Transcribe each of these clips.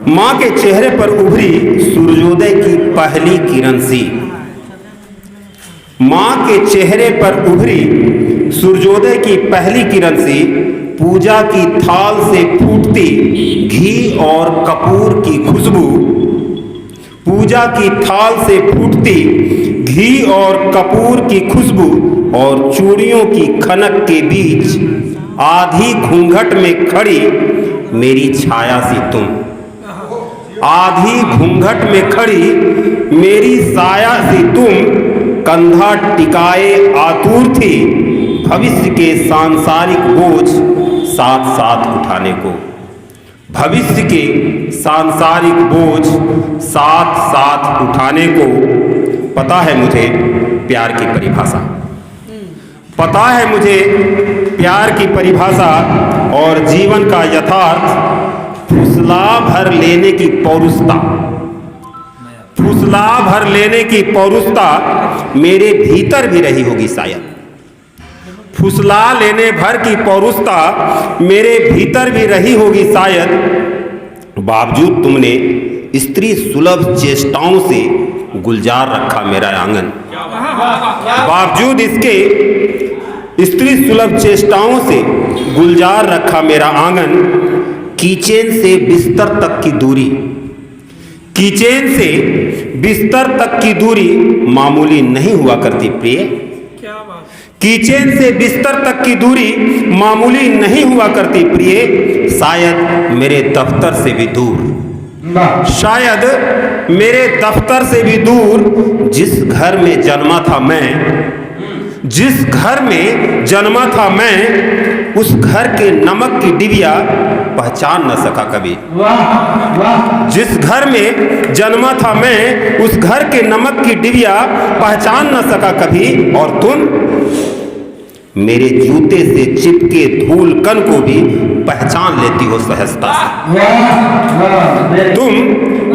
माँ के चेहरे पर उभरी सूर्योदय की पहली किरण सी। माँ के चेहरे पर उभरी सूर्योदय की पहली किरण सी, पूजा की थाल से फूटती घी और कपूर की खुशबू, पूजा की थाल से फूटती घी और कपूर की खुशबू और चूड़ियों की खनक के बीच आधी घूंघट में खड़ी मेरी छाया सी तुम, आधी घूंघट में खड़ी मेरी साया सी तुम, कंधा टिकाए आतुर थी भविष्य के सांसारिक बोझ साथ साथ उठाने को, भविष्य के सांसारिक बोझ साथ साथ उठाने को। पता है मुझे प्यार की परिभाषा, पता है मुझे प्यार की परिभाषा और जीवन का यथार्थ। फुसला भर लेने की पौरुषता, फुसला भर लेने की पौरुषता मेरे भीतर भी रही होगी शायद, फुसला लेने भर की पौरुषता मेरे भीतर भी रही होगी शायद। बावजूद तुमने स्त्री सुलभ चेष्टाओं से गुलजार रखा मेरा आंगन, बावजूद इसके स्त्री सुलभ चेष्टाओं से गुलजार रखा मेरा आंगन। किचन से बिस्तर तक की दूरी, किचन से बिस्तर तक की दूरी मामूली नहीं हुआ करती प्रिय, किचन से बिस्तर तक की दूरी मामूली नहीं हुआ करती प्रिय। शायद मेरे दफ्तर से भी दूर, शायद मेरे दफ्तर से भी दूर, जिस घर में जन्मा था मैं, जिस घर में जन्मा था मैं, उस घर के नमक की डिबिया पहचान न सका कभी। जिस घर में जन्मा था मैं, उस घर के नमक की डिबिया पहचान न सका कभी। और तुम मेरे जूते से चिपके धूल कण को भी पहचान लेती हो सहजता से, तुम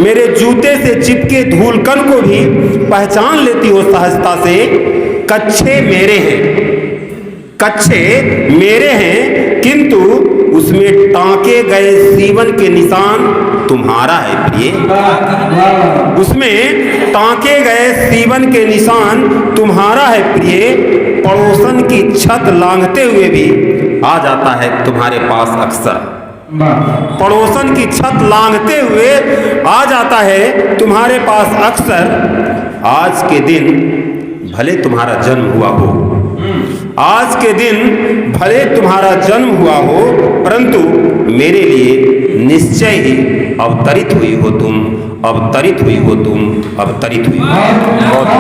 मेरे जूते से चिपके धूल कण को भी पहचान लेती हो सहजता से। कच्छे मेरे हैं, कच्छे मेरे हैं, किंतु उसमें टांके गए सीवन के निशान तुम्हारा है प्रिय, उसमें टांके गए सीवन के निशान तुम्हारा है प्रिय। पड़ोसन की छत लांघते हुए भी आ जाता है तुम्हारे पास अक्सर, पड़ोसन की छत लांघते हुए आ जाता है तुम्हारे पास अक्सर। आज के दिन भले तुम्हारा जन्म हुआ हो, आज के दिन भले तुम्हारा जन्म हुआ हो, परंतु मेरे लिए निश्चय ही अवतरित हुई हो तुम, अवतरित हुई हो तुम, अवतरित हुई हो।